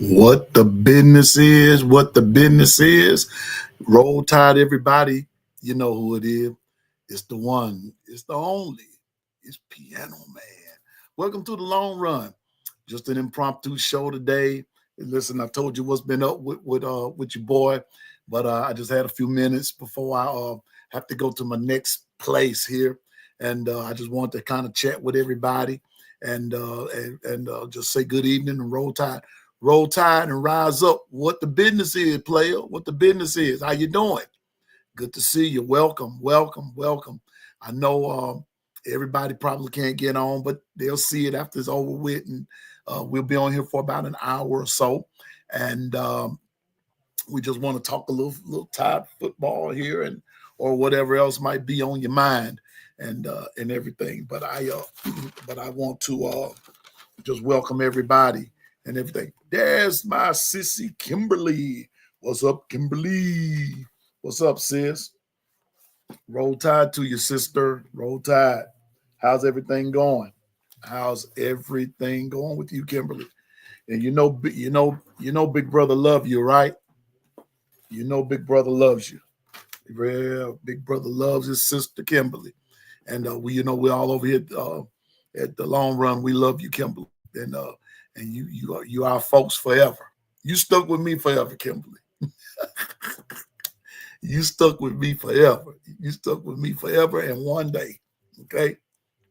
What the business is, what the business is. Roll Tide, everybody. You know who it is. It's the one, it's the only. It's Piano Man. Welcome to the long run. Just an impromptu show today. Listen, I told you what's been up with your boy, but I just had a few minutes before I have to go to my next place here, and I just want to kind of chat with everybody and just say good evening and roll tide and rise up. What the business is, player. What the business is. How you doing? Good to see you. Welcome, welcome, welcome. I know everybody probably can't get on, but they'll see it after it's over with, and we'll be on here for about an hour or so. And we just want to talk a little Tide football here, and or whatever else might be on your mind, and everything. But I want to just welcome everybody and everything. There's my sissy Kimberly. What's up, Kimberly? What's up, sis? Roll Tide to your sister. Roll Tide. How's everything going? How's everything going with you, Kimberly? And Big Brother love you, right? You know Big Brother loves you. Yeah, Big Brother loves his sister Kimberly. And we're all over here at the long run. We love you, Kimberly. And you are our folks forever. You stuck with me forever, Kimberly. You stuck with me forever. You stuck with me forever and one day. Okay.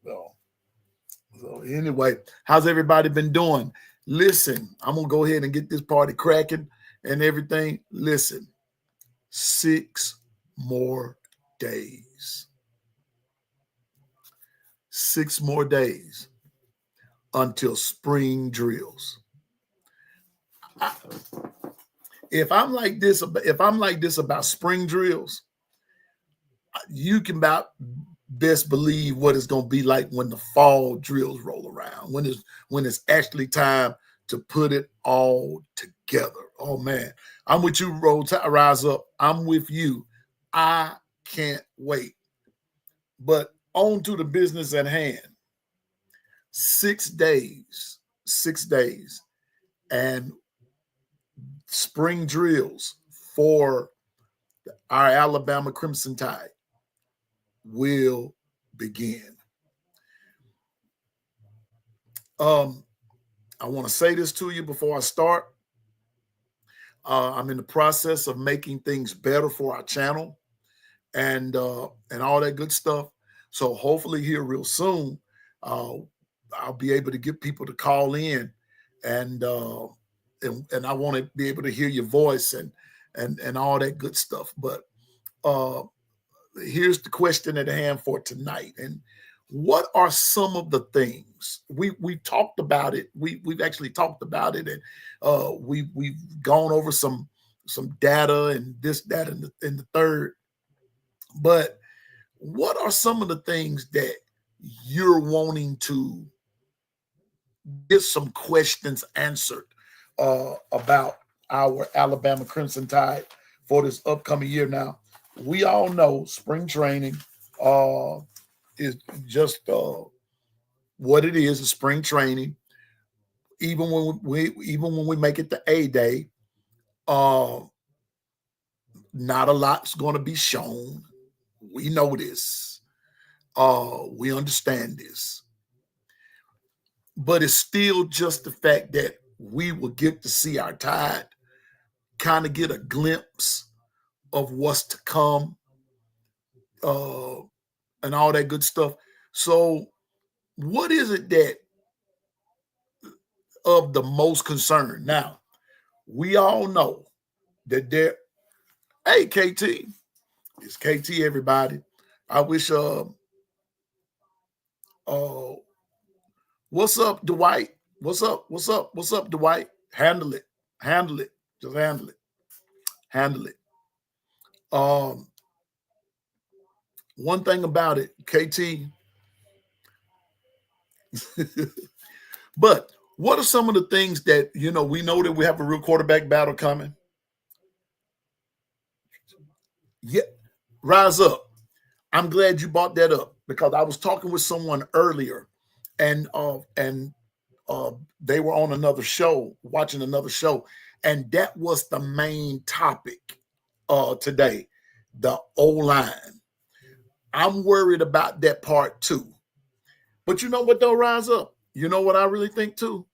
So anyway, how's everybody been doing? Listen, I'm gonna go ahead and get this party cracking and everything. Listen, 6 more days. 6 more days until spring drills. If I'm like this about spring drills, you can about best believe what it's going to be like when the fall drills roll around, when it's actually time to put it all together. Oh man, I'm with you, Rise Up. I'm with you. I can't wait. But on to the business at hand. 6 days, and spring drills for our Alabama Crimson Tide will begin. I want to say this to you before I start. I'm in the process of making things better for our channel and all that good stuff. So hopefully here real soon, I'll be able to get people to call in and I want to be able to hear your voice and all that good stuff. But here's the question at hand for tonight. And what are some of the things we've talked about it? We've actually talked about it, and we've gone over some data and this, that, and the third. But what are some of the things that you're wanting to get some questions answered about our Alabama Crimson Tide for this upcoming year? Now, we all know spring training is just what it is spring training. Even when we make it to A-Day, not a lot's going to be shown. We know this. We understand this. But it's still just the fact that we will get to see our Tide, kind of get a glimpse of what's to come, and all that good stuff. So what is it that of the most concern? Now, we all know that hey, KT, it's KT, everybody. I wish, what's up, Dwight? What's up, Dwight? Handle it, just handle it. One thing about it, KT, but what are some of the things that, we know that we have a real quarterback battle coming? Yeah, Rise Up. I'm glad you brought that up because I was talking with someone earlier, and they were on another show, watching another show, and that was the main topic today, the O-line. I'm worried about that part too. But you know what, though, Rise Up? You know what I really think too?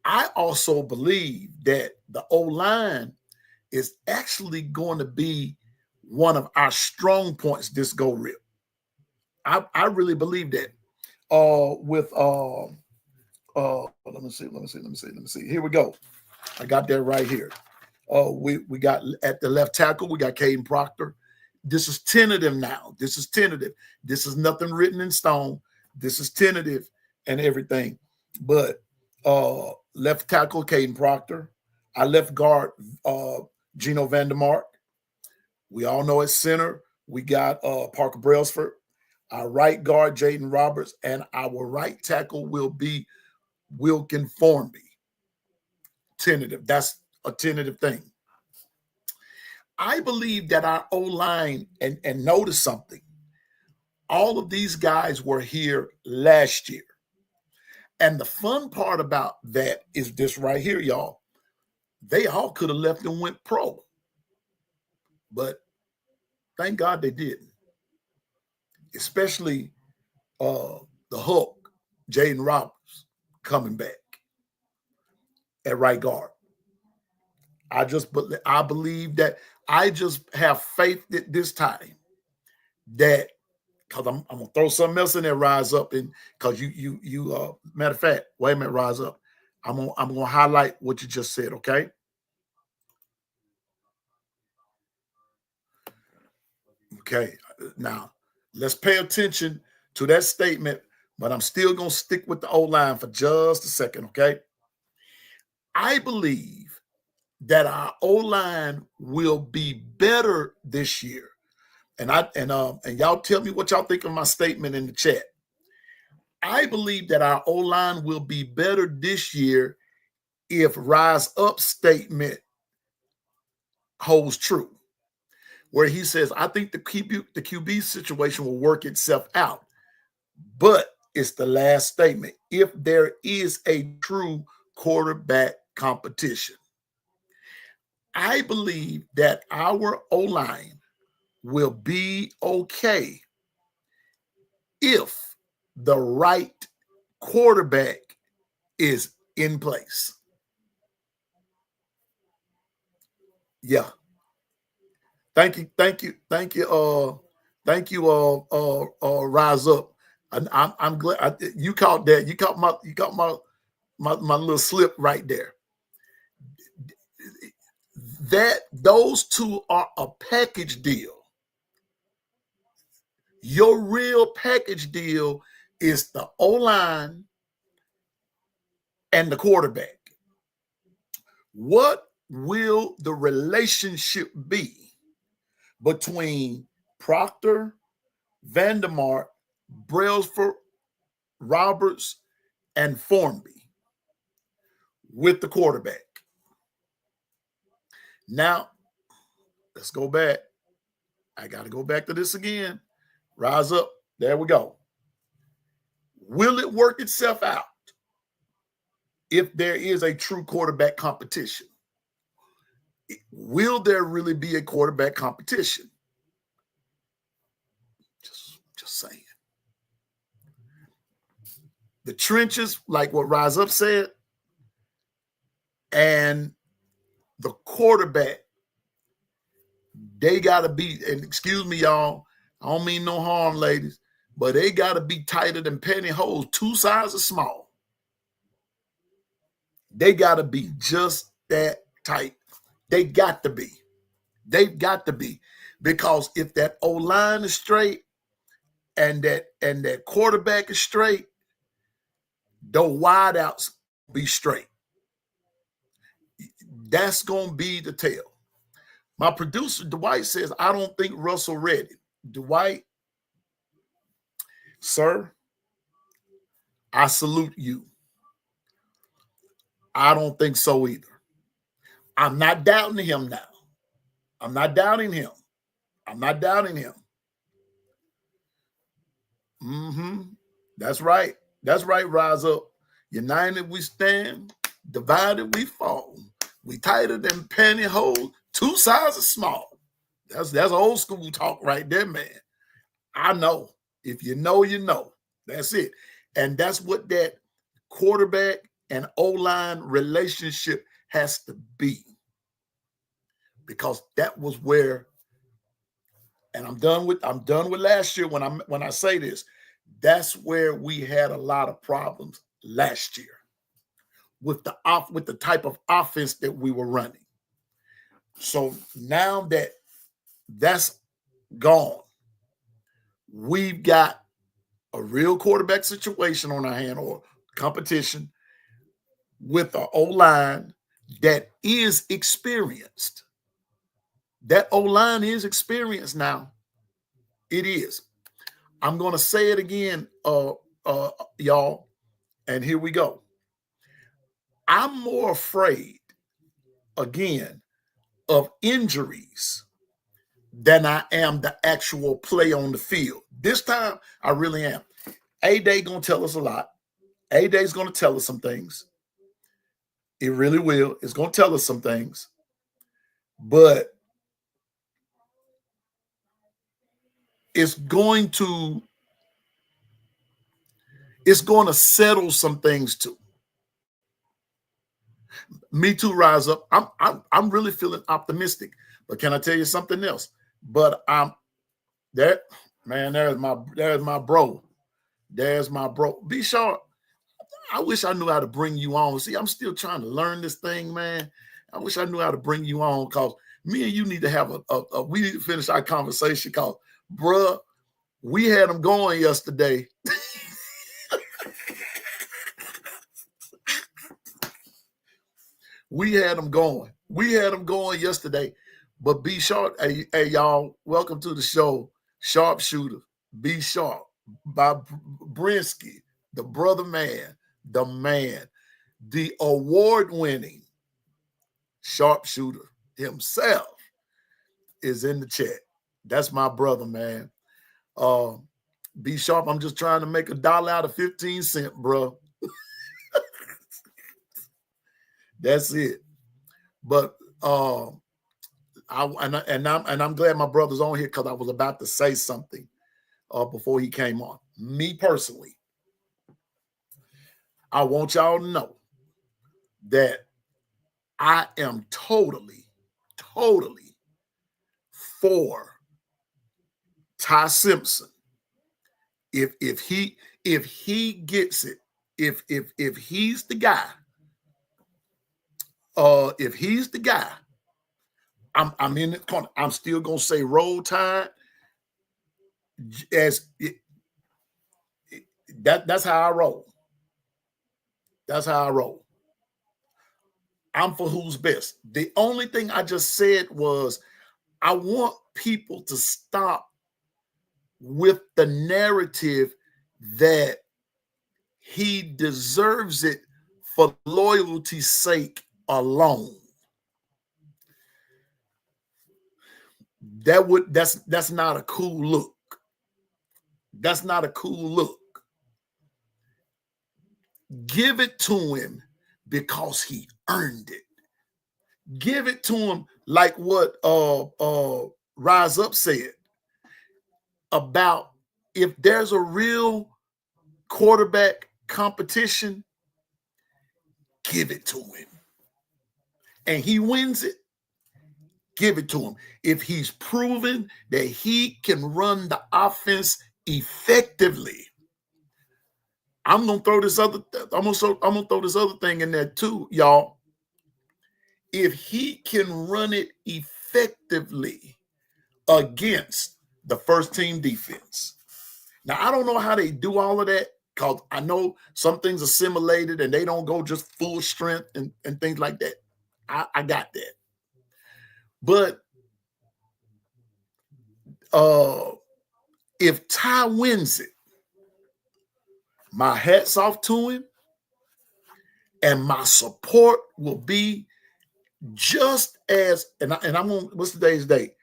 I also believe that the O-line is actually going to be one of our strong points this go rip. I really believe that. With let me see. Here we go. I got that right here. We got at the left tackle, we got Caden Proctor. This is tentative now. This is tentative. This is nothing written in stone. This is tentative and everything. But left tackle, Caden Proctor. Our left guard, Gino Vandermark. We all know at center, we got Parker Brailsford. Our right guard, Jaden Roberts, and our right tackle will be Wilkin Formby. Tentative. That's a tentative thing. I believe that our O-line, and notice something, all of these guys were here last year. And the fun part about that is this right here, y'all. They all could have left and went pro. But thank God they didn't. Especially the Hulk, Jaden Roberts, coming back at right guard. I believe that I just have faith that this time that, because I'm gonna throw something else in there, Rise Up, and because you matter of fact, wait a minute, Rise Up. I'm gonna highlight what you just said, okay? Okay, now let's pay attention to that statement, but I'm still gonna stick with the O-line for just a second, okay? I believe that our O-line will be better this year. And y'all tell me what y'all think of my statement in the chat. I believe that our O-line will be better this year if Rise Up statement holds true, where he says, I think the QB situation will work itself out. But it's the last statement. If there is a true quarterback competition, I believe that our O-line will be okay if the right quarterback is in place. Yeah. Thank you. Rise Up. I'm glad you caught that. You caught my little slip right there. That those two are a package deal. Your real package deal is the O-line and the quarterback. What will the relationship be between Proctor, Vandermark, Brailsford, Roberts, and Formby with the quarterback? Now, let's go back. I got to go back to this again. Rise Up. There we go. Will it work itself out if there is a true quarterback competition? Will there really be a quarterback competition? Just saying. The trenches, like what Rise Up said, and the quarterback, they got to be, and excuse me, y'all, I don't mean no harm, ladies, but they got to be tighter than pantyhose, 2 sizes small. They got to be just that tight. They got to be. They've got to be. Because if that O-line is straight and that quarterback is straight, the wideouts be straight. That's going to be the tell. My producer, Dwight, says, I don't think Russell ready. Dwight, sir, I salute you. I don't think so either. I'm not doubting him now. I'm not doubting him. That's right. Rise Up. United we stand, divided we fall. We tighter than pantyhose, two sizes small. That's old school talk right there, man. I know. If you know, you know. That's it. And that's what that quarterback and O-line relationship has to be. Because that was where, and I'm done with last year when I say this, that's where we had a lot of problems last year with the type of offense that we were running. So now that that's gone, we've got a real quarterback situation on our hand, or competition, with an O-line that is experienced. That O-line is experienced now. It is. I'm going to say it again, y'all, and here we go. I'm more afraid, again, of injuries than I am the actual play on the field. This time, I really am. A-Day going to tell us a lot. A-Day's going to tell us some things. It really will. It's going to tell us some things. But it's going to settle some things too. Me too, Rise Up. I'm really feeling optimistic. But can I tell you something else? But there's my bro. There's my bro. Be sure. I wish I knew how to bring you on. See, I'm still trying to learn this thing, man. I wish I knew how to bring you on, because me and you need to have we need to finish our conversation, because, bruh, we had them going yesterday. We had them going. We had them going yesterday. But B Sharp, hey, y'all, welcome to the show. Sharpshooter, B Sharp, by Brinsky, the brother man, the award-winning sharpshooter himself is in the chat. That's my brother, man. B Sharp, I'm just trying to make $1 out of 15 cents, bro. That's it. But I'm glad my brother's on here, because I was about to say something before he came on. Me personally, I want y'all to know that I am totally for Ty Simpson. If he gets it, if he's the guy, I'm in the corner. I'm still gonna say Roll Tide. That's how I roll. That's how I roll. I'm for who's best. The only thing I just said was I want people to stop with the narrative that he deserves it for loyalty's sake alone. That's not a cool look. That's not a cool look. Give it to him because he earned it. Give it to him like what Rise Up said about, if there's a real quarterback competition, give it to him. And he wins it, give it to him. If he's proven that he can run the offense effectively, I'm gonna throw this other thing in there too, y'all. If he can run it effectively against the first team defense. Now, I don't know how they do all of that, because I know some things are simulated and they don't go just full strength and things like that. I got that. But if Ty wins it, my hat's off to him, and my support will be just as, and I'm on, what's today's date?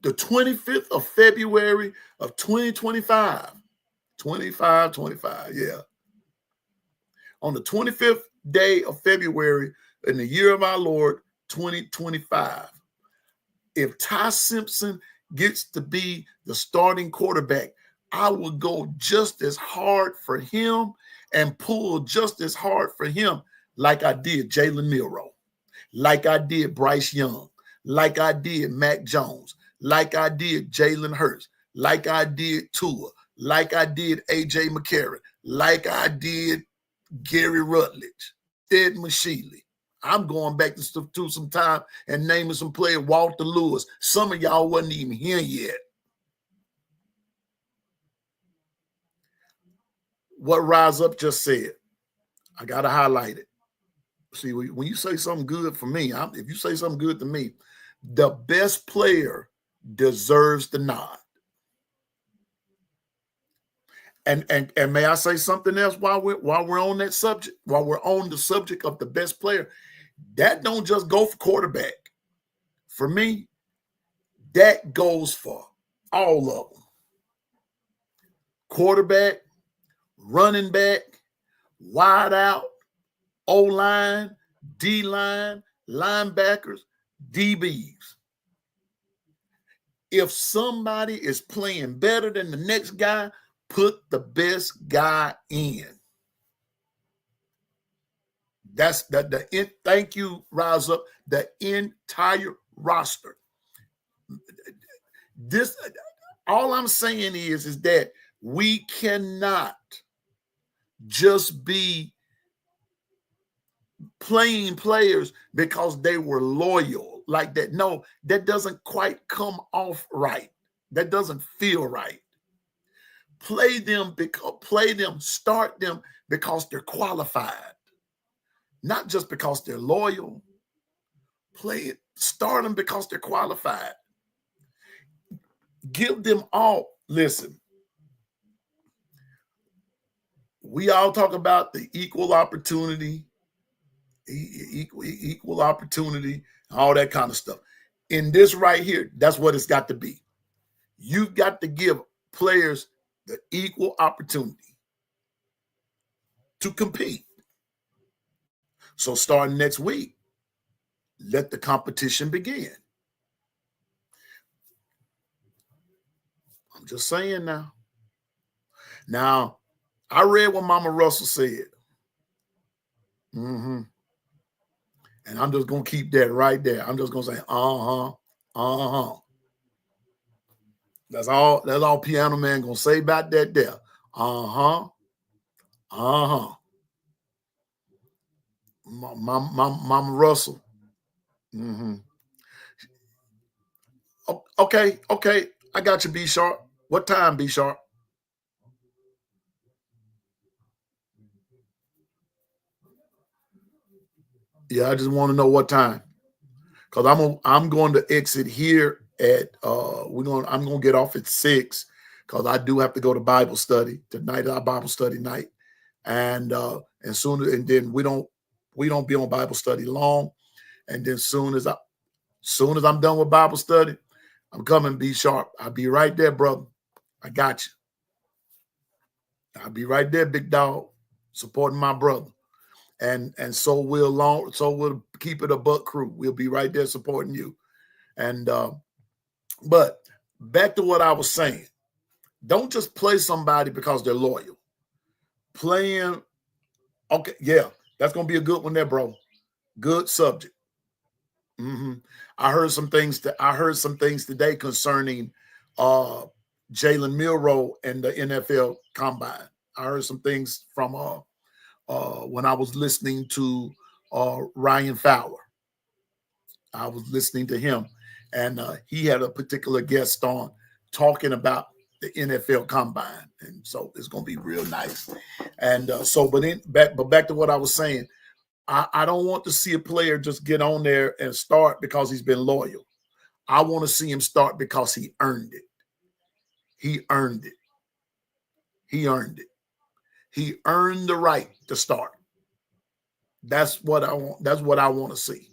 The 25th of February of 2025. 25, yeah. on the 25th day of February in the year of our Lord 2025, if Ty Simpson gets to be the starting quarterback, I will go just as hard for him and pull just as hard for him like I did Jalen Milroe, like I did Bryce Young, like I did Mac Jones, like I did Jalen Hurts, like I did Tua, like I did A.J. McCarron, like I did Gary Rutledge, Ed Masheely. I'm going back to some time and naming some players, Walter Lewis. Some of y'all wasn't even here yet. What Rise Up just said, I got to highlight it. See, when you say something good for me, if you say something good to me, the best player deserves the nod. And may I say something else while we're on that subject, while we're on the subject of the best player, that don't just go for quarterback. For me, that goes for all of them. Quarterback, running back, wide out, O-line, D-line, linebackers, DBs. If somebody is playing better than the next guy, put the best guy in. That's thank you, Rise Up, the entire roster. This, all I'm saying is that we cannot just be playing players because they were loyal like that. No, that doesn't quite come off right. That doesn't feel right. Play them, start them because they're qualified. Not just because they're loyal. Start them because they're qualified. Give them all. Listen, we all talk about the equal opportunity, all that kind of stuff. In this right here, that's what it's got to be. You've got to give players the equal opportunity to compete. So starting next week, let the competition begin. I'm just saying now. Now, I read what Mama Russell said. And I'm just going to keep that right there. I'm just going to say, That's all Piano Man going to say about that there. Mama Russell. Okay. I got you, B Sharp. What time, B Sharp? Yeah, I just want to know what time, because I'm going to exit here at I'm going to get off at 6 because I do have to go to Bible study tonight. Our Bible study night, and then we don't be on Bible study long, and then soon as I'm done with Bible study, I'm coming. B Sharp. I'll be right there, brother. I got you. I'll be right there, big dog, supporting my brother. And so we'll keep it a buck crew. We'll be right there supporting you. And but back to what I was saying. Don't just play somebody because they're loyal. Playing, okay, yeah, that's gonna be a good one there, bro. Good subject. I heard some things today concerning Jalen Milroe and the NFL Combine. I heard some things from when I was listening to Ryan Fowler. I was listening to him, and he had a particular guest on talking about the NFL Combine, and so it's going to be real nice. And but back to what I was saying, I don't want to see a player just get on there and start because he's been loyal. I want to see him start because he earned it. He earned it. He earned it. He earned the right to start. That's what I want. That's what I want to see.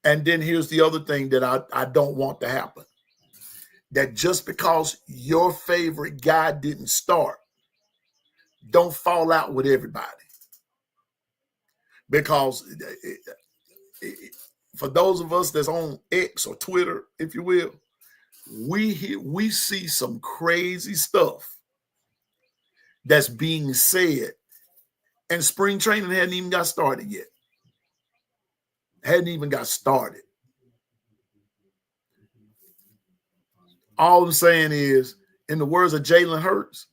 And then here's the other thing that I don't want to happen. That just because your favorite guy didn't start don't fall out with everybody. Because for those of us that's on X or Twitter, if you will, we see some crazy stuff that's being said, and spring training hadn't even got started yet. Hadn't even got started. All I'm saying is, in the words of Jalen Hurts,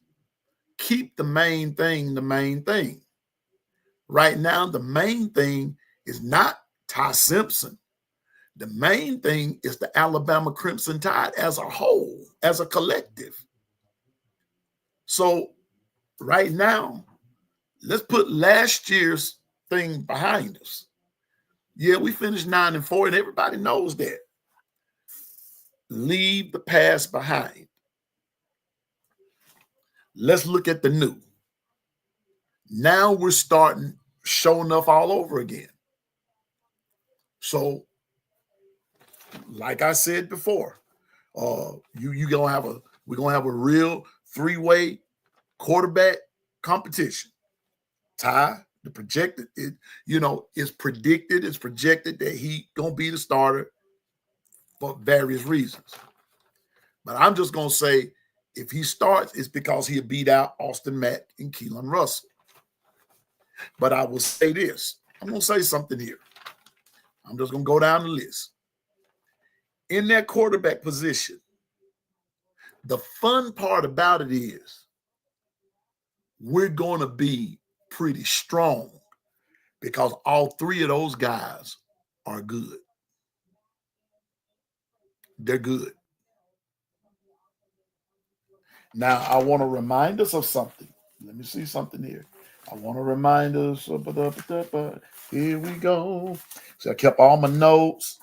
keep the main thing the main thing. Right now, the main thing is not Ty Simpson. The main thing is the Alabama Crimson Tide as a whole, as a collective. So right now, let's put last year's thing behind us. Yeah, we finished 9-4, and everybody knows that. Leave the past behind. Let's look at the new. Now we're starting show enough all over again. So, like I said before, we're gonna have a real three-way quarterback competition. Ty, the projected, it's projected that he gonna be the starter for various reasons. But I'm just gonna say, if he starts, it's because he'll beat out Austin Mack and Keelan Russell. But I will say this. I'm gonna say something here. I'm just gonna go down the list. In that quarterback position, the fun part about it is we're going to be pretty strong because all three of those guys are good. They're good. Now, I want to remind us of something. Let me see something here. I want to remind us. Here we go. So I kept all my notes.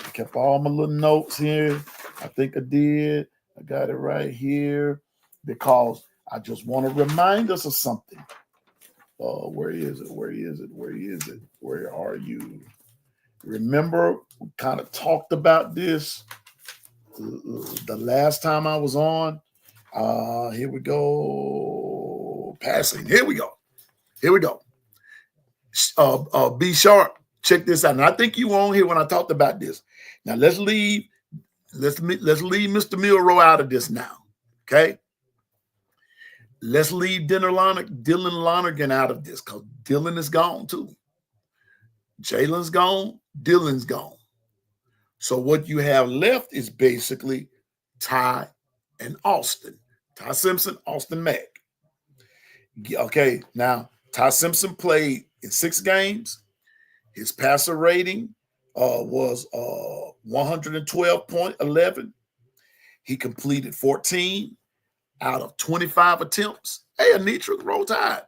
I kept all my little notes here. I think I did. I got it right here because I just want to remind us of something. Where is it? Where is it? Where is it? Where are you? Remember, we kind of talked about this the last time I was on. Here we go. Passing. Here we go. Here we go. B Sharp, check this out. And I think you were on here when I talked about this. Now let's leave Mr. Milroe out of this now. Okay. Let's leave Dylan Lonergan out of this because Dylan is gone too. Jalen's gone, Dylan's gone. So what you have left is basically Ty and Austin. Ty Simpson, Austin Mack. Okay, now Ty Simpson played in 6 games. His passer rating was 112.11. He completed 14 out of 25 attempts. Hey, Anitra, roll Tide.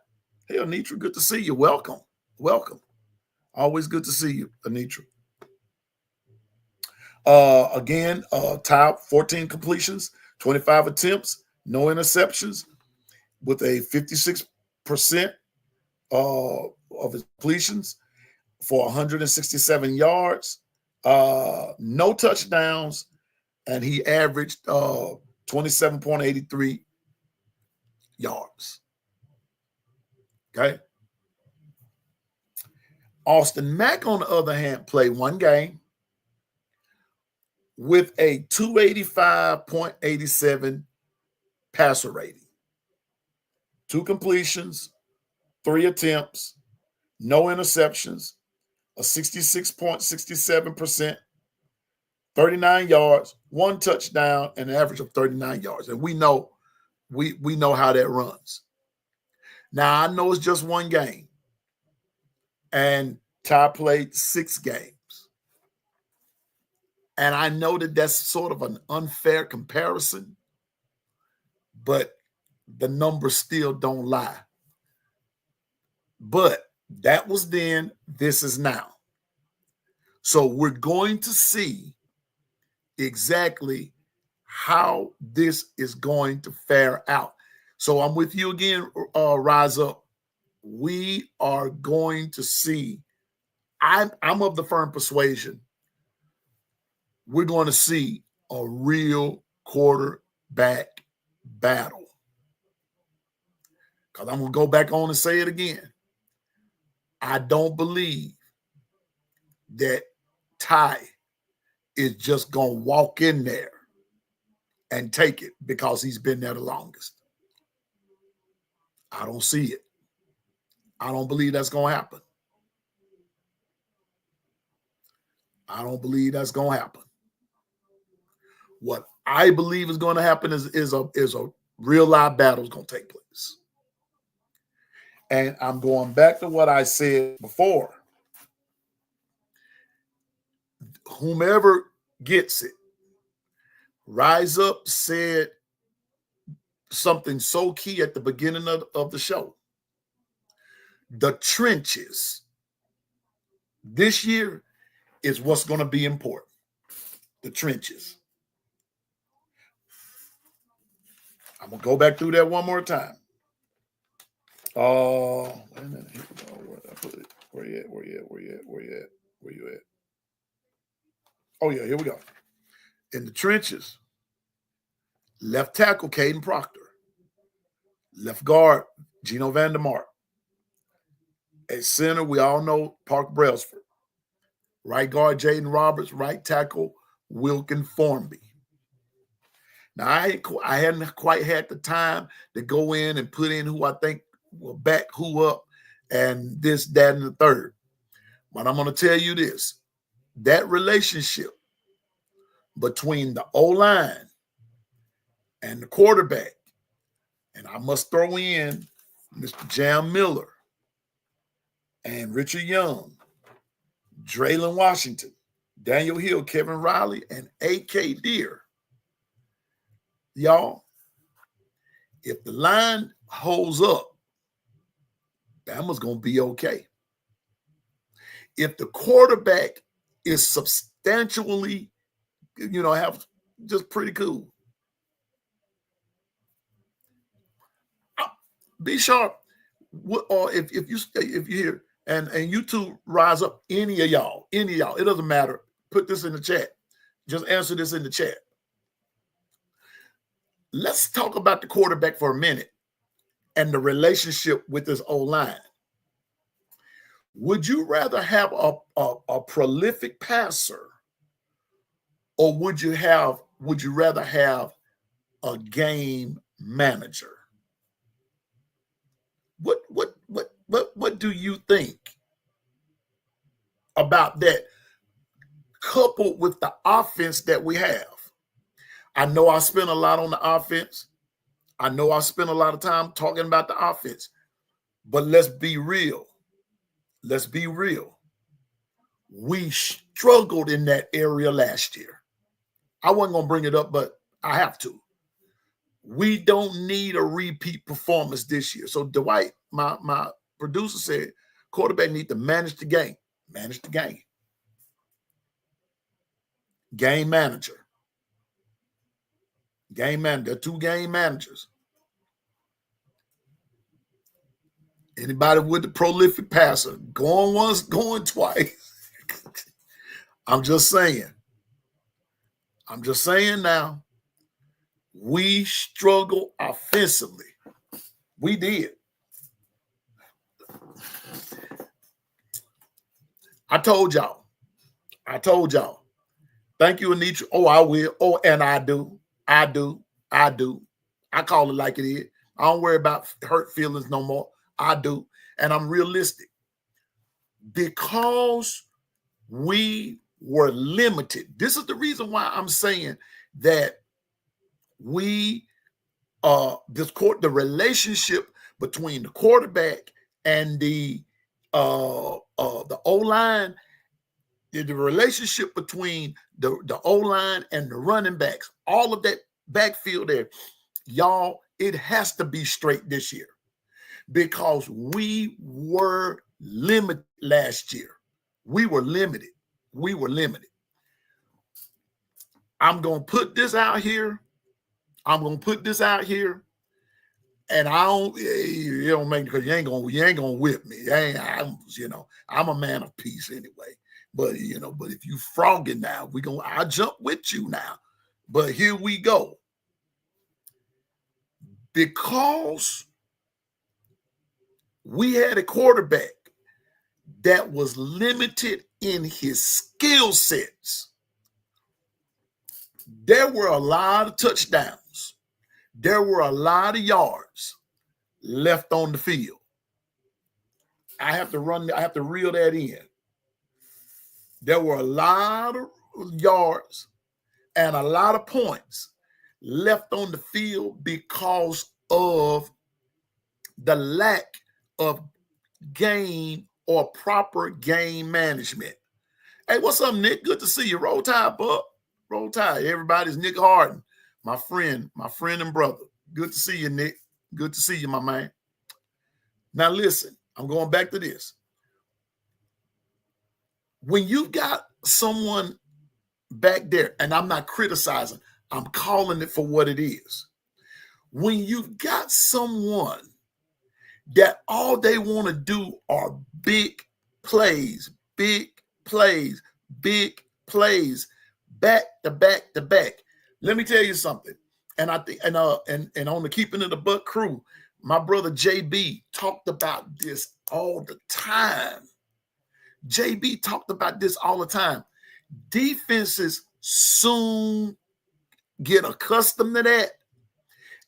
Hey, Anitra, good to see you. Welcome. Welcome. Always good to see you, Anitra. Again, top 14 completions, 25 attempts, no interceptions, with a 56% of his completions for 167 yards, no touchdowns, and he averaged 27.83 yards. Okay. Austin Mack, on the other hand, played 1 game with a 285.87 passer rating. 2 completions, 3 attempts, no interceptions, a 66.67%, 39 yards, 1 touchdown, and an average of 39 yards. And we know how that runs. Now, I know it's just 1 game, and Ty played 6 games. And I know that that's sort of an unfair comparison, but the numbers still don't lie. But that was then, this is now. So we're going to see exactly how this is going to fare out. So I'm with you again, Rise Up. We are going to see, I'm of the firm persuasion, we're going to see a real quarterback battle. because I'm going to go back on and say it again. I don't believe that Ty is just going to walk in there and take it because he's been there the longest. I don't see it. I don't believe that's going to happen. I don't believe that's going to happen. What I believe is going to happen is a real live battle is going to take place. And I'm going back to what I said before. Whomever gets it, Rise Up said something so key at the beginning of the show. The trenches this year is what's going to be important. The trenches. I'm going to go back through that one more time. Wait a minute. Here we go. Where did I put it? Where you at? Oh, yeah, here we go. In the trenches, left tackle, Caden Proctor. Left guard, Gino Vandermark. At center, we all know Park Brailsford. Right guard, Jaden Roberts. Right tackle, Wilkin Formby. Now, I hadn't quite had the time to go in and put in who I think will back who up and this, that, and the third. But I'm going to tell you this. That relationship between the O-line and the quarterback, and I must throw in Mr. Jam Miller and Richard Young, Draylon Washington, Daniel Hill, Kevin Riley, and A.K. Deer. Y'all, if the line holds up, Bama's going to be okay. If the quarterback is substantially, have just pretty cool. Be sharp. Or if you hear and you two rise up, any of y'all, it doesn't matter. Put this in the chat. Just answer this in the chat. Let's talk about the quarterback for a minute and the relationship with this O-line. Would you rather have a prolific passer, or would you rather have a game manager? What do you think about that, coupled with the offense that we have? I know I spent a lot on the offense. I know I spent a lot of time talking about the offense. But let's be real. Let's be real. We struggled in that area last year. I wasn't going to bring it up, but I have to. We don't need a repeat performance this year. So Dwight, my producer, said quarterback need to manage the game. Manage the game. Game manager. Game manager. 2 game managers. Anybody with the prolific passer, going once, going twice. I'm just saying now, we struggle offensively. We did. I told y'all. Thank you, Anitra. Oh, I will. Oh, and I do. I call it like it is. I don't worry about hurt feelings no more. I do. And I'm realistic. Because we were limited. This is the reason why I'm saying that the relationship between the quarterback and the O-line, the relationship between the O-line and the running backs, all of that backfield there, y'all, it has to be straight this year because we were limited last year. We were limited. I'm going to put this out here. And you don't make it because you ain't gonna whip me. I'm a man of peace anyway. But if you frogging now, I'll jump with you now. But here we go. Because We had a quarterback that was limited in his skill sets. There were a lot of touchdowns. There were a lot of yards left on the field. I have to reel that in. There were a lot of yards and a lot of points left on the field because of the lack of game or proper game management. Hey, what's up, Nick? Good to see you. Roll Tide, bub. Roll Tide. Everybody's Nick Harden, my friend and brother. Good to see you, Nick. Good to see you, my man. Now listen, I'm going back to this. When you got someone back there, and I'm not criticizing, I'm calling it for what it is. When you've got someone that all they want to do are big plays, back to back to back. Let me tell you something. And I think, and on the Keeping It a Buck crew, my brother JB talked about this all the time. JB talked about this all the time. Defenses soon get accustomed to that,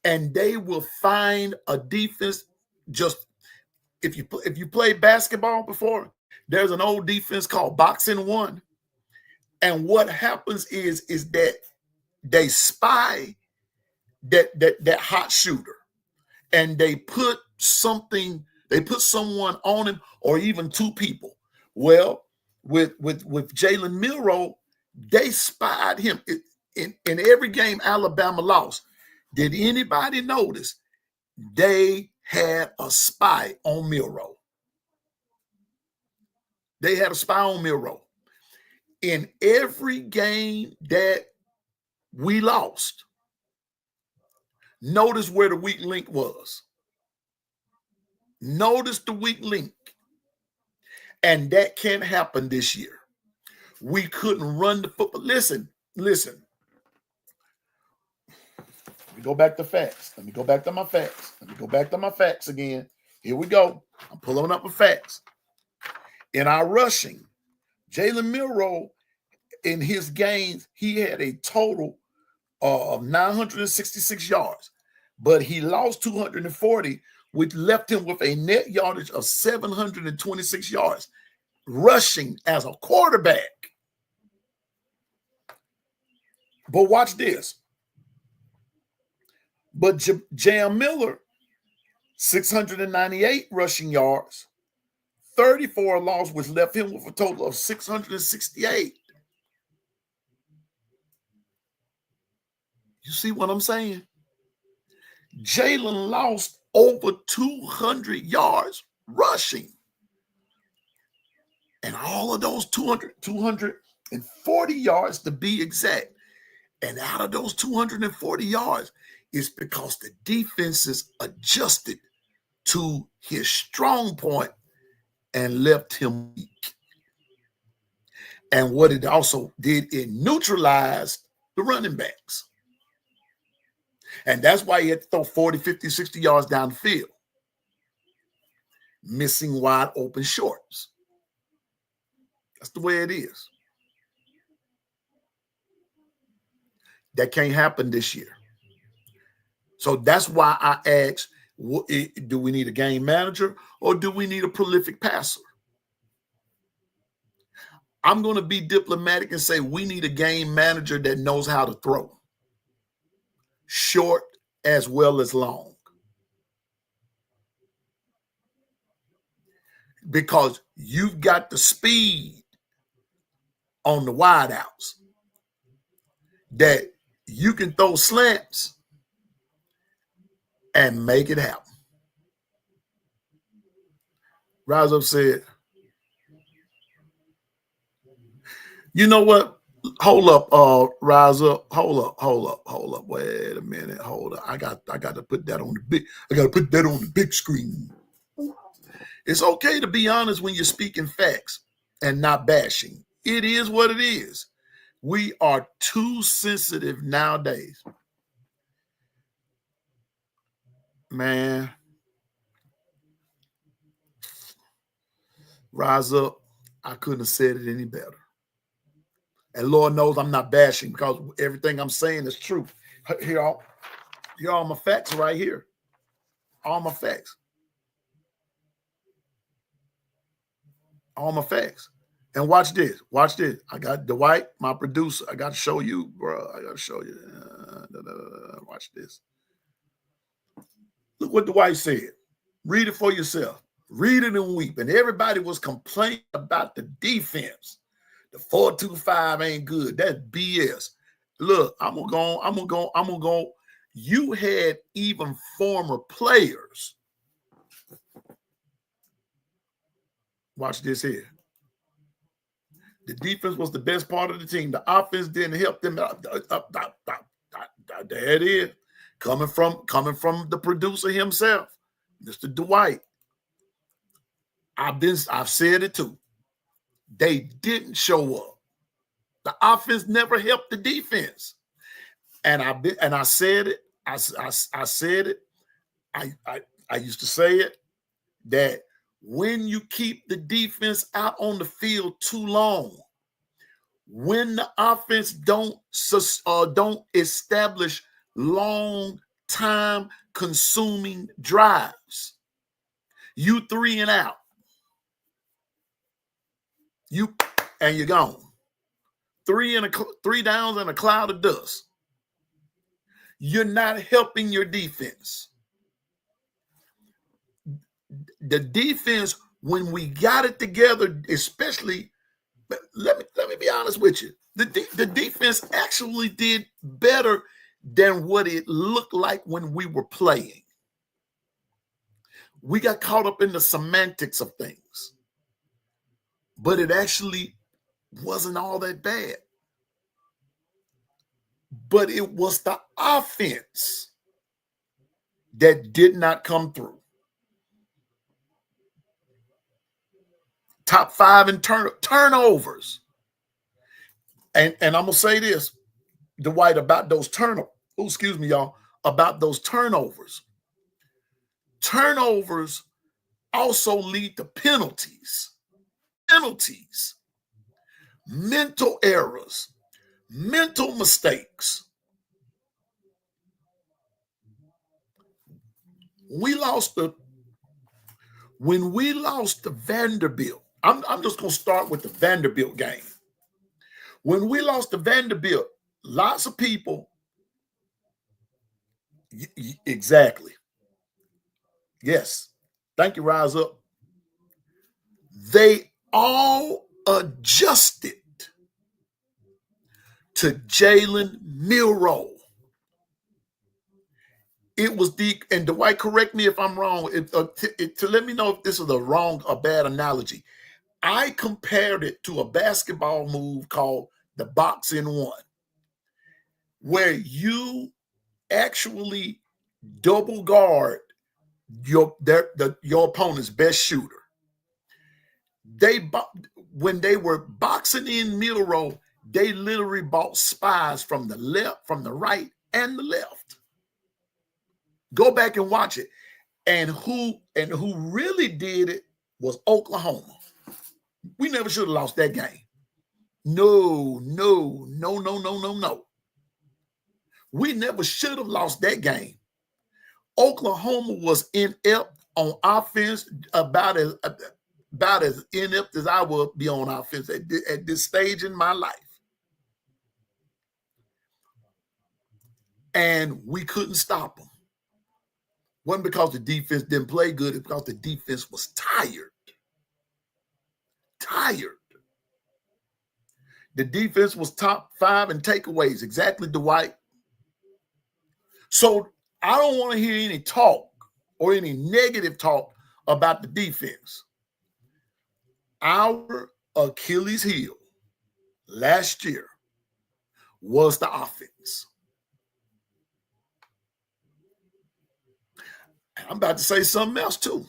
and they will find a defense. Just if you play basketball before, there's an old defense called boxing one, and what happens is that they spy that hot shooter, and they put someone on him, or even two people. Well, with Jalen Milroe, they spied him in every game Alabama lost. Did anybody notice they had a spy on Milroe? They had a spy on Milroe. In every game that we lost, notice where the weak link was. Notice the weak link. And that can't happen this year. We couldn't run the football. Listen. Let me go back to facts. Let me go back to my facts again. Here we go. I'm pulling up the facts. In our rushing, Jalen Milroe, in his games, he had a total of 966 yards, but he lost 240, which left him with a net yardage of 726 yards, rushing as a quarterback. But watch this. But Jam Miller, 698 rushing yards, 34 loss, which left him with a total of 668. You see what I'm saying? Jalen lost over 200 yards rushing. And all of those 240 yards to be exact. And out of those 240 yards is because the defenses adjusted to his strong point and left him weak. And what it also did, it neutralized the running backs. And that's why he had to throw 40, 50, 60 yards down the field, missing wide open shorts. That's the way it is. That can't happen this year. So that's why I asked, do we need a game manager or do we need a prolific passer? I'm going to be diplomatic and say we need a game manager that knows how to throw, short as well as long. Because you've got the speed on the wideouts that you can throw slants and make it happen. Rise Up said, you know what? Hold up, Rise Up. Hold up. Wait a minute. Hold up. I got to put that on the big screen. It's okay to be honest when you're speaking facts and not bashing. It is what it is. We are too sensitive nowadays. Man, Rise up. I couldn't have said it any better. And Lord knows I'm not bashing because everything I'm saying is true. Here are all my facts right here. All my facts. All my facts. And watch this. Watch this. I got Dwight, my producer. I got to show you, bro. I got to show you. Watch this. Look what Dwight said. Read it for yourself. Read it and weep. And everybody was complaining about the defense. The 4-2-5 ain't good. That's BS. Look, I'm gonna go. You had even former players. Watch this here. The defense was the best part of the team. The offense didn't help them. There it is. Coming from the producer himself, Mr. Dwight. I've said it too. They didn't show up. The offense never helped the defense. And I said it. I said it. I used to say it that when you keep the defense out on the field too long, when the offense don't establish long time consuming drives, you 3 and out. You're gone. 3 downs and a cloud of dust. You're not helping your defense. The defense, when we got it together, especially, let me be honest with you. The defense actually did better than what it looked like when we were playing. We got caught up in the semantics of things, but it actually wasn't all that bad. But it was the offense that did not come through. Top 5 in turnovers. And I'm going to say this, Dwight, about those turnovers. Oh, excuse me, y'all. About those turnovers. Turnovers also lead to penalties. Penalties. Mental errors. Mental mistakes. When we lost the Vanderbilt, I'm just going to start with the Vanderbilt game. When we lost to Vanderbilt, lots of people, exactly. Yes. Thank you, Rise Up. They all adjusted to Jalen Milroe. It was and Dwight, correct me if I'm wrong, to let me know if this is a wrong or bad analogy. I compared it to a basketball move called the box in one, where you actually double guard your opponent's best shooter. When they were boxing in Milroe, they literally bought spies from the left, from the right, and the left. Go back and watch it. And who really did it was Oklahoma. We never should have lost that game. No. We never should have lost that game. Oklahoma was inept on offense, about as inept as I would be on offense at this stage in my life. And we couldn't stop them. Wasn't because the defense didn't play good, it's because the defense was tired. The defense was top 5 in takeaways, exactly, Dwight. So I don't want to hear any talk or any negative talk about the defense. Our Achilles heel last year was the offense. I'm about to say something else too.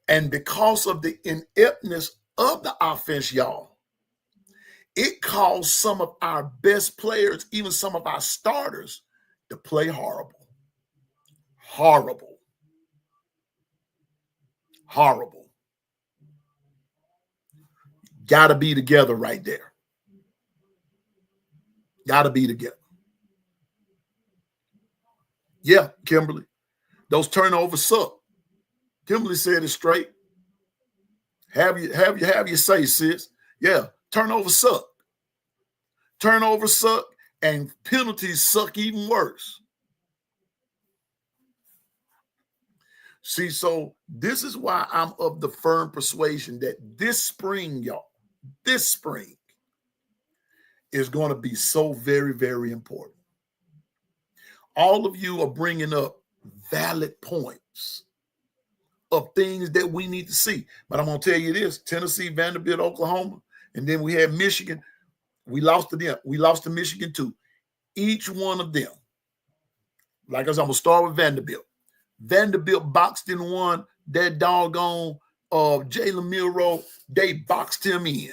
And because of the ineptness of the offense, y'all, it caused some of our best players, even some of our starters, to play horrible. Horrible. Gotta be together right there. Gotta be together. Yeah, Kimberly. Those turnovers suck. Kimberly said it straight. Have you say, sis. Yeah, turnovers suck. Turnovers suck, and penalties suck even worse. See, so this is why I'm of the firm persuasion that this spring, y'all, this spring is going to be so very, very important. All of you are bringing up valid points of things that we need to see. But I'm going to tell you this: Tennessee, Vanderbilt, Oklahoma, and then we had Michigan. We lost to them. We lost to Michigan too. Each one of them, like I said, I'm going to start with Vanderbilt. Vanderbilt boxed in one. That doggone Jalen Milroe, they boxed him in.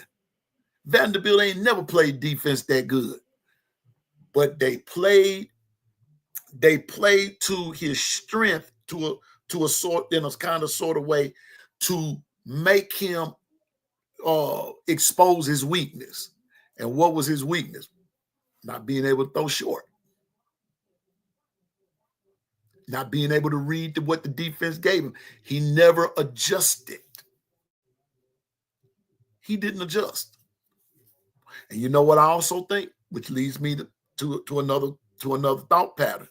Vanderbilt ain't never played defense that good, but they played to his strength to a sort in a kind of sort of way to make him expose his weakness. And what was his weakness? Not being able to throw short. Not being able to read what the defense gave him. He never adjusted. He didn't adjust. And you know what I also think, which leads me to another thought pattern.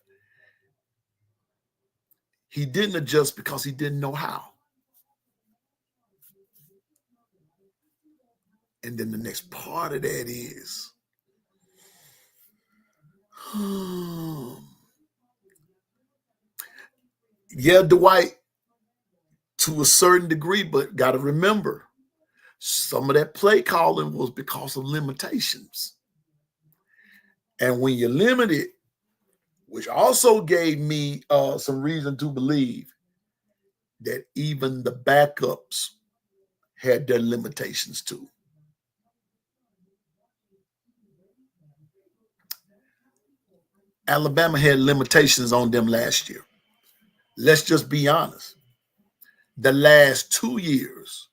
He didn't adjust because he didn't know how. And then the next part of that is, yeah, Dwight, to a certain degree, but got to remember, some of that play calling was because of limitations. And when you're limited, which also gave me some reason to believe that even the backups had their limitations too. Alabama had limitations on them last year. Let's just be honest. The last 2 years,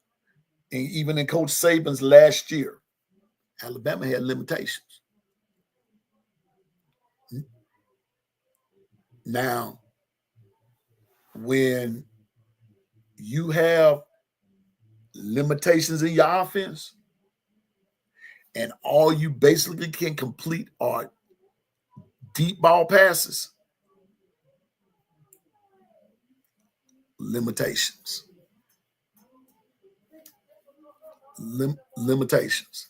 and even in Coach Saban's last year, Alabama had limitations. Now, when you have limitations in your offense, and all you basically can complete are deep ball passes, limitations. Limitations.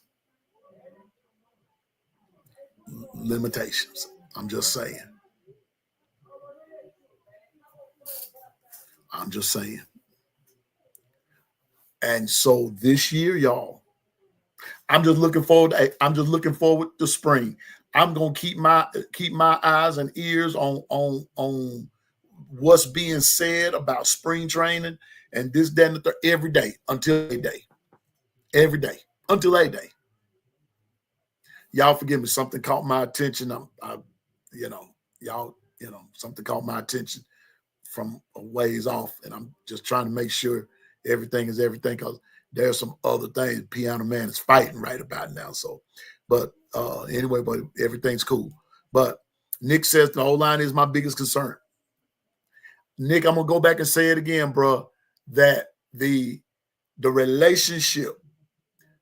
I'm just saying. And so this year, y'all, I'm just looking forward to spring. I'm gonna keep my eyes and ears on what's being said about spring training and this, that, and the third every day until a day. Every day until a day. Y'all forgive me. Something caught my attention. Something caught my attention from a ways off, and I'm just trying to make sure everything is everything, because there's some other things Piano Man is fighting right about now. So, but anyway, but everything's cool. But Nick says the O-line is my biggest concern. Nick, I'm gonna go back and say it again, bro, that the relationship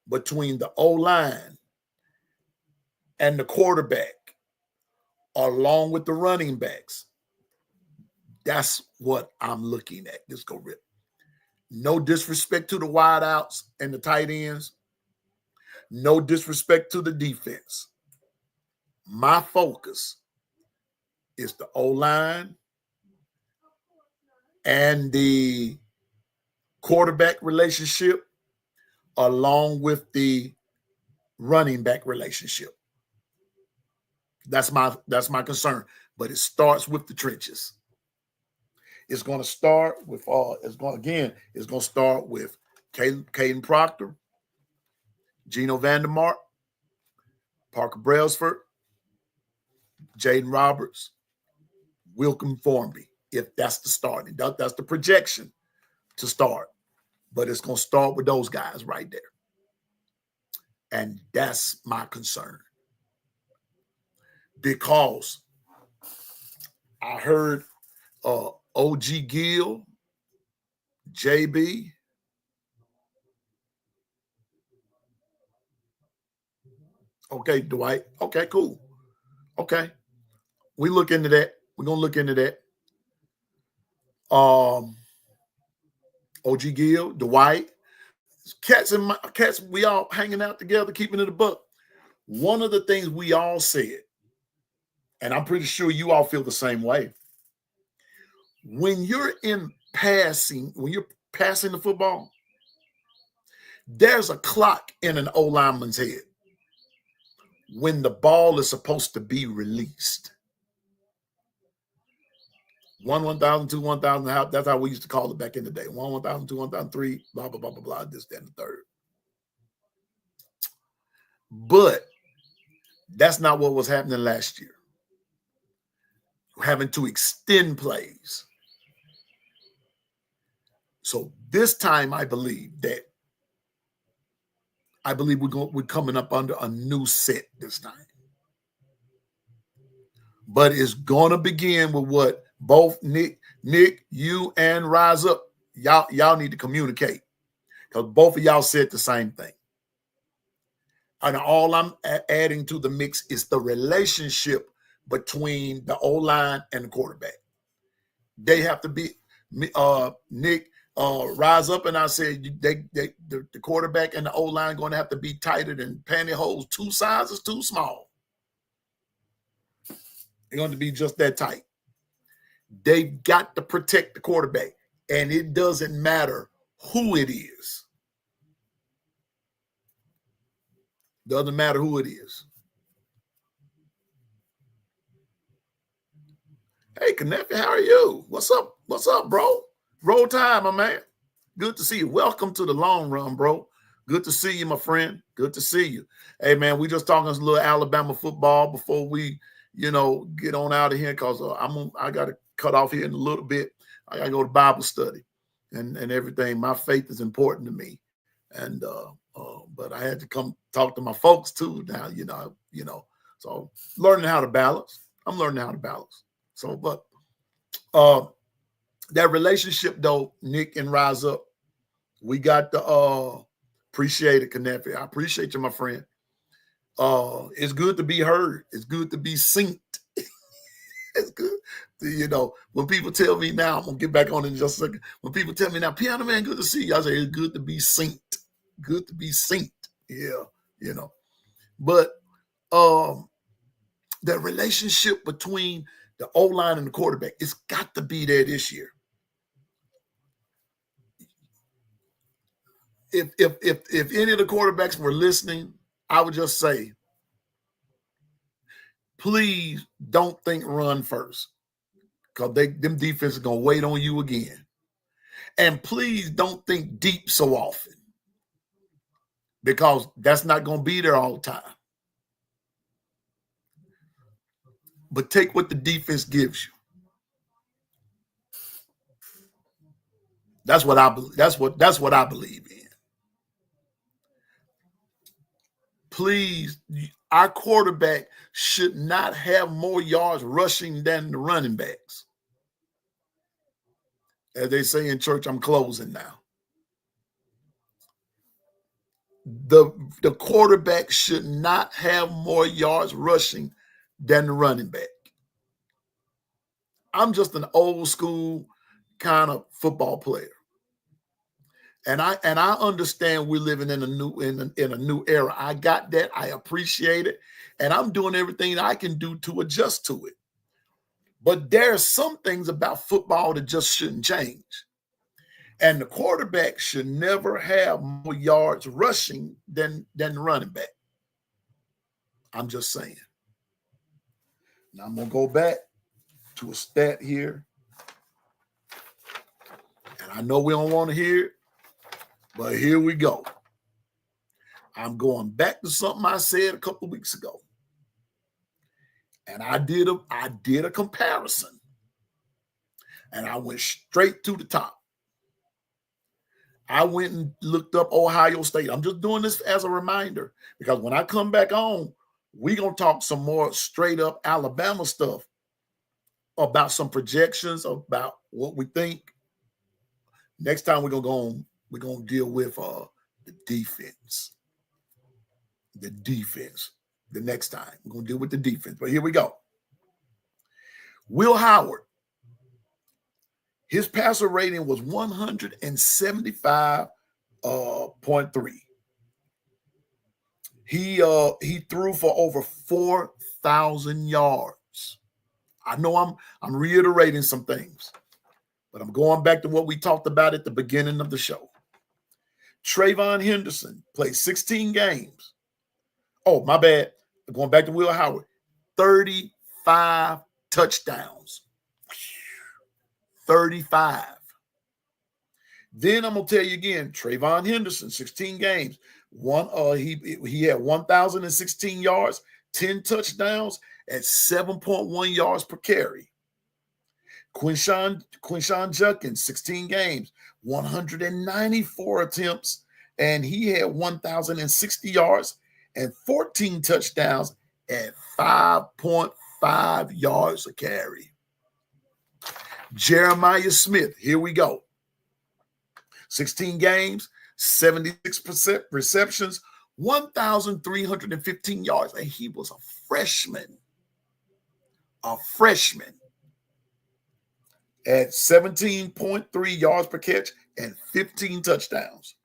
between the O-line and the quarterback, along with the running backs, that's what I'm looking at. Let's go rip. No disrespect to the wideouts and the tight ends. No disrespect to the defense. My focus is the O-line and the quarterback relationship, along with the running back relationship. That's my concern. But it starts with the trenches. It's going to start with it's going to start with Caden Proctor, Geno Vandermark, Parker Brailsford, Jaden Roberts, Wilkin Formby. If that's the starting, that's the projection to start. But it's going to start with those guys right there. And that's my concern. Because I heard OG Gill, JB, okay, Dwight, okay, cool. Okay. We look into that. We're gonna look into that. OG Gill, Dwight, cats, we all hanging out together, keeping it a buck. One of the things we all said, and I'm pretty sure you all feel the same way. When you're when you're passing the football, there's a clock in an O lineman's head when the ball is supposed to be released. 1,000, 2, 1,000. That's how we used to call it back in the day. 1,000, 2, 1,003, blah, blah, blah, blah, blah, this, that, and the third. But that's not what was happening last year. Having to extend plays. So this time, I believe we're coming up under a new set this time. But it's gonna begin with what both Nick, you and Rise Up, y'all need to communicate, because both of y'all said the same thing. And all I'm adding to the mix is the relationship between the O-line and the quarterback. They have to be Nick, Rise Up, and I said the quarterback and the O-line going to have to be tighter than pantyhose, 2 sizes too small. They're going to be just that tight. They've got to protect the quarterback, and it doesn't matter who it is. Doesn't matter who it is. Hey, Knefi, how are you? What's up? What's up, bro? Roll Tide, my man. Good to see you. Welcome to the long run, bro. Good to see you, my friend. Good to see you. Hey, man, we just talking a little Alabama football before we, get on out of here, because I got to cut off here in a little bit. I got to go to Bible study and everything. My faith is important to me. And but I had to come talk to my folks too now, so learning how to balance. I'm learning how to balance. So, but that relationship though, Nick and Rise Up, we got to appreciate it, Knefi. I appreciate you, my friend. It's good to be heard. It's good to be synced. It's good. When people tell me now, I'm gonna get back on in just a second. When people tell me now, Piano Man, good to see you, I say it's good to be synced. Good to be synced. Yeah, But the relationship between the O-line and the quarterback, it's got to be there this year. If any of the quarterbacks were listening, I would just say, please don't think run first, because them defense is gonna wait on you again. And please don't think deep so often, because that's not gonna be there all the time. But take what the defense gives you. That's what I believe. That's what I believe in. Please, our quarterback should not have more yards rushing than the running backs. As they say in church, I'm closing now. The quarterback should not have more yards rushing than the running back. I'm just an old school kind of football player. And I understand we're living in a new era. I got that. I appreciate it. And I'm doing everything I can do to adjust to it. But there are some things about football that just shouldn't change. And the quarterback should never have more yards rushing than the running back. I'm just saying. Now I'm going to go back to a stat here. And I know we don't want to hear it, but here we go. I'm going back to something I said a couple of weeks ago. And I did a comparison. And I went straight to the top. I went and looked up Ohio State. I'm just doing this as a reminder because when I come back on, we're going to talk some more straight up Alabama stuff about some projections about what we think. Next time we're going to deal with the defense. The defense. The next time we're going to deal with the defense. But here we go. Will Howard. His passer rating was 175.3. He threw for over 4,000 yards. I know I'm reiterating some things, but I'm going back to what we talked about at the beginning of the show. Trayvon Henderson played 16 games. Oh, my bad. Going back to Will Howard, 35 touchdowns. 35. Then I'm gonna tell you again, Trayvon Henderson, 16 games. He had 1,016 yards, 10 touchdowns at 7.1 yards per carry. Quinshon Judkins, 16 games, 194 attempts, and he had 1,060 yards and 14 touchdowns at 5.5 yards a carry. Jeremiah Smith, here we go. 16 games, 76% receptions, 1,315 yards, and he was a freshman. A freshman at 17.3 yards per catch and 15 touchdowns.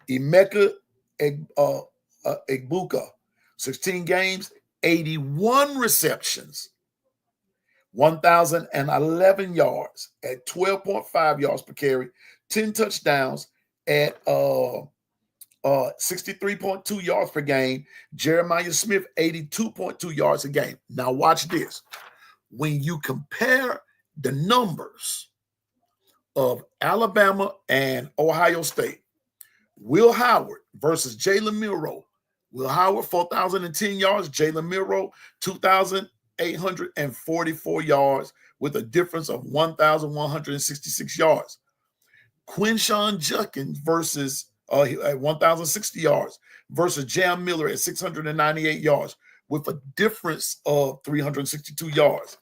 Emeka Egbuka, 16 games, 81 receptions, 1,011 yards at 12.5 yards per carry, 10 touchdowns at 63.2 yards per game. Jeremiah Smith, 82.2 yards a game. Now watch this. When you compare the numbers of Alabama and Ohio State, Will Howard versus Jalen Milroe. Will Howard, 4,010 yards. Jalen Milroe, 2,844 yards with a difference of 1,166 yards. Quinshon Judkins versus 1,060 yards versus Jam Miller at 698 yards with a difference of 362 yards.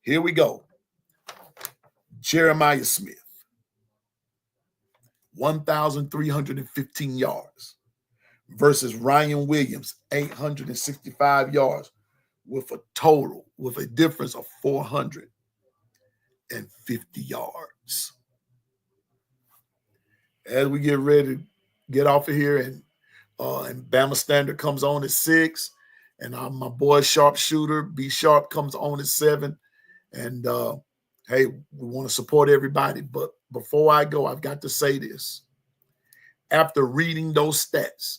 Here we go. Jeremiah Smith, 1,315 yards versus Ryan Williams, 865 yards with a difference of 450 yards. As we get ready to get off of here, and Bama Standard comes on at 6, and my boy Sharpshooter, B Sharp, comes on at 7. And hey, we want to support everybody. But before I go, I've got to say this. After reading those stats,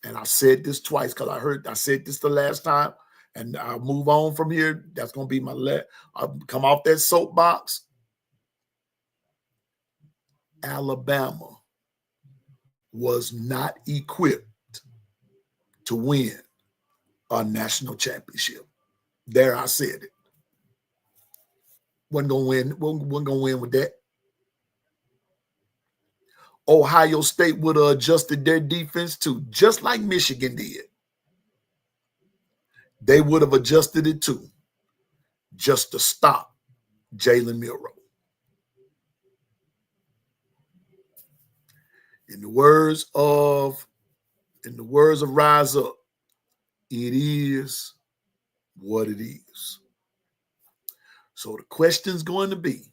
and I said this twice because I said this the last time, and I'll move on from here. That's going to be my I'll come off that soapbox. Alabama was not equipped to win a national championship. There, I said it. Wasn't gonna win with that. Ohio State would have adjusted their defense too, just like Michigan did. They would have adjusted it too, just to stop Jalen Milroe. In the words of Rise Up, it is what it is. So the question's going to be,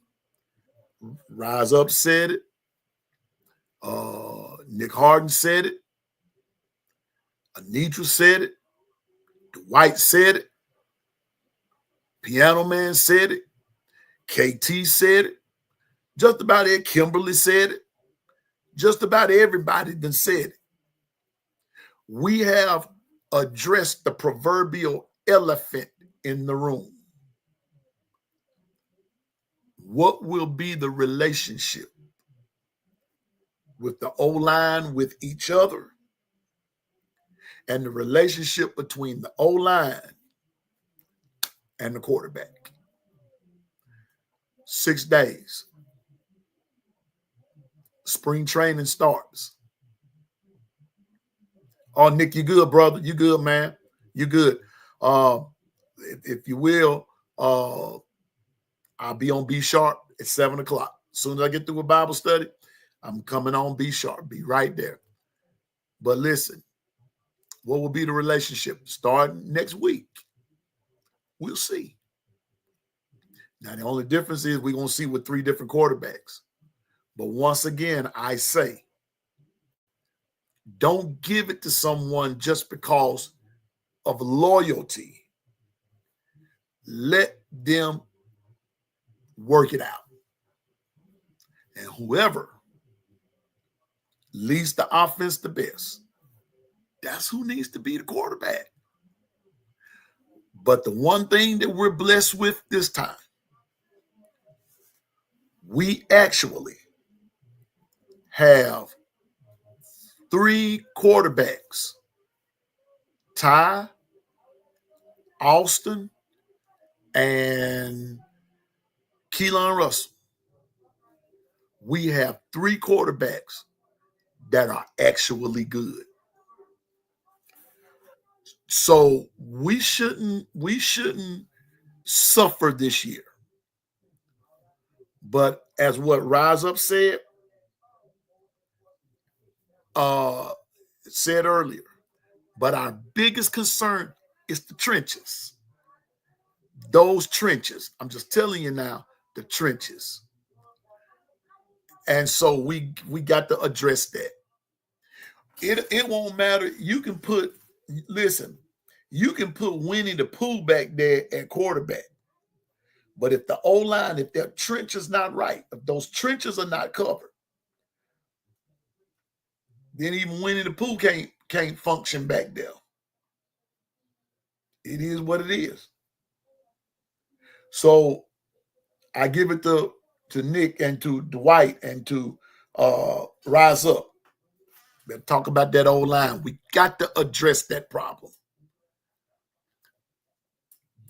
Rise Up said it, Nick Harden said it, Anitra said it, Dwight said it, Piano Man said it, KT said it, just about it, Kimberly said it, just about everybody done said it. We have addressed the proverbial elephant in the room. What will be the relationship with the O-line with each other and the relationship between the O-line and the quarterback? 6 days. Spring training starts. Oh, Nick, you good, brother? You good, man? You good? If you will, I'll be on B Sharp at 7 o'clock. As soon as I get through a Bible study, I'm coming on B Sharp. Be right there. But listen, what will be the relationship starting next week? We'll see. Now, the only difference is we're going to see with 3 different quarterbacks. But once again, I say, don't give it to someone just because of loyalty. Let them work it out. And whoever leads the offense the best, that's who needs to be the quarterback. But the one thing that we're blessed with this time, we actually have 3 quarterbacks, Ty, Austin, and Keelan Russell. We have 3 quarterbacks that are actually good. So we shouldn't suffer this year. But as what Rise Up said earlier, but our biggest concern is the trenches. Those trenches. I'm just telling you now, the trenches. And so we got to address that. It won't matter. You can put Winnie the Pooh back there at quarterback. But if the O-line, if their trench is not right, if those trenches are not covered, then even Winnie the Pooh can't function back there. It is what it is. So I give it to Nick and to Dwight and to Rise Up. They'll talk about that O-line. We got to address that problem.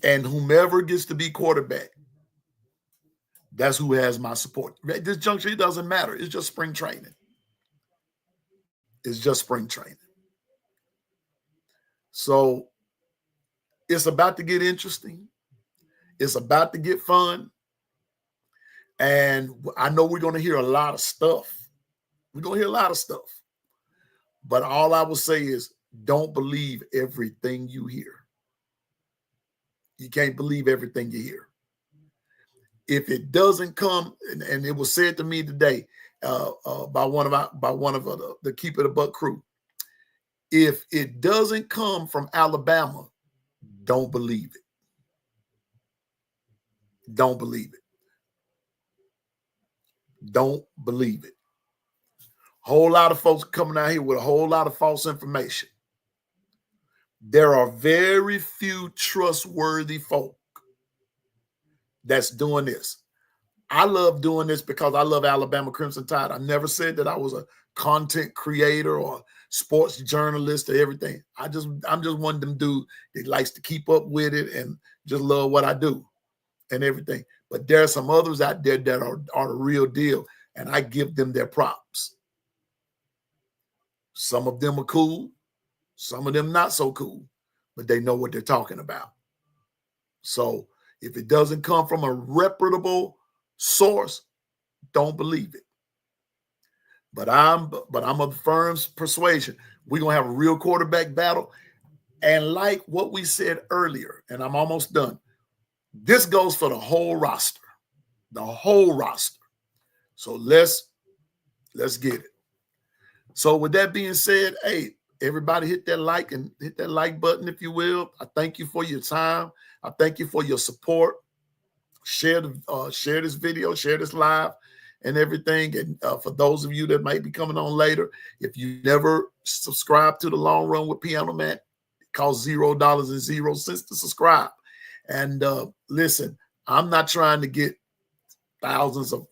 And whomever gets to be quarterback, that's who has my support. At this juncture, it doesn't matter. It's just spring training. It's just spring training. So it's about to get interesting. It's about to get fun. And I know we're going to hear a lot of stuff. We're going to hear a lot of stuff. But all I will say is don't believe everything you hear. You can't believe everything you hear. If it doesn't come, and it was said to me today by one of the Keep It a Buck crew, if it doesn't come from Alabama, don't believe it. Don't believe it. Don't believe it. A whole lot of folks coming out here with a whole lot of false information. There are very few trustworthy folk that's doing this. I love doing this because I love Alabama Crimson Tide. I never said that I was a content creator or sports journalist or everything. I'm just one of them dudes that likes to keep up with it and just love what I do and everything. But there are some others out there that are the real deal, and I give them their props. Some of them are cool, some of them not so cool, but they know what they're talking about. So if it doesn't come from a reputable source, don't believe it. But I'm of firm persuasion we're gonna have a real quarterback battle. And like what we said earlier, and I'm almost done, this goes for the whole roster. The whole roster. So let's get it. So with that being said, hey, everybody hit that like and hit that like button, if you will. I thank you for your time. I thank you for your support. Share this video, share this live and everything. And for those of you that might be coming on later, if you never subscribe to The Long Run with Piano Man, it costs $0.00 to subscribe. And listen, I'm not trying to get thousands of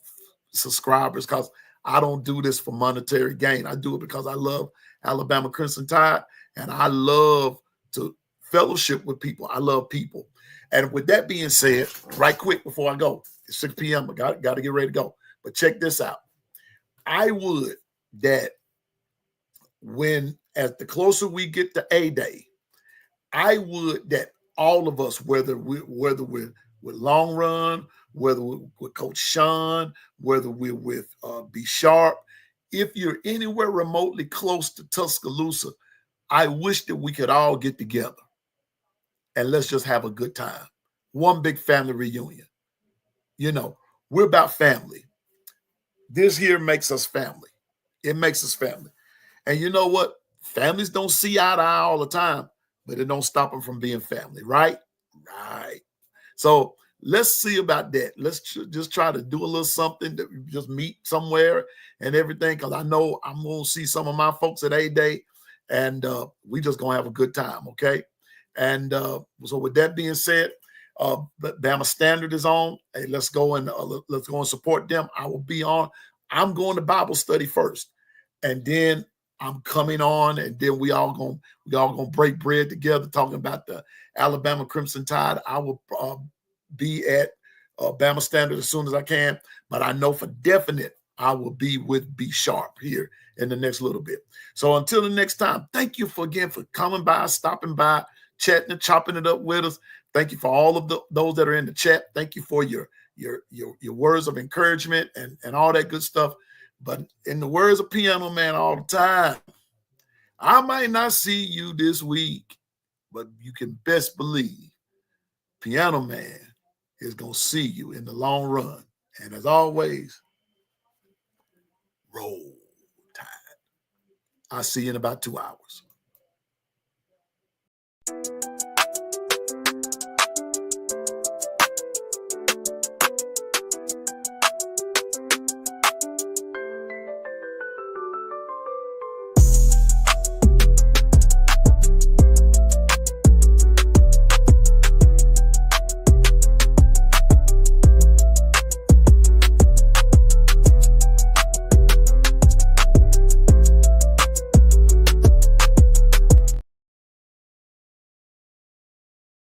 subscribers because I don't do this for monetary gain. I do it because I love Alabama Crimson Tide and I love to fellowship with people. I love people. And with that being said, right quick before I go, it's 6 p.m. I got to get ready to go. But check this out. I would that when, as the closer we get to A-Day, I would that all of us, whether we're with Long Run, whether we're with Coach Sean, whether we're with B Sharp, if you're anywhere remotely close to Tuscaloosa, I wish that we could all get together and let's just have a good time. One big family reunion. You know, we're about family. This here makes us family. It makes us family. And you know what? Families don't see eye to eye all the time, but it don't stop them from being family, right? Right. So let's see about that. Let's just try to do a little something that we just meet somewhere and everything. Because I know I'm going to see some of my folks at A-Day, and we just going to have a good time, okay? And so with that being said, Bama Standard is on. Hey, let's go and support them. I will be on. I'm going to Bible study first, and then I'm coming on, and then we all gonna break bread together, talking about the Alabama Crimson Tide. I will be at Bama Standard as soon as I can, but I know for definite I will be with B Sharp here in the next little bit. So until the next time, thank you for coming by, stopping by, chatting and chopping it up with us. Thank you for all of those that are in the chat. Thank you for your words of encouragement and all that good stuff. But in the words of Piano Man all the time, I might not see you this week, but you can best believe Piano Man is going to see you in the long run. And as always, roll Tide. I'll see you in about 2 hours.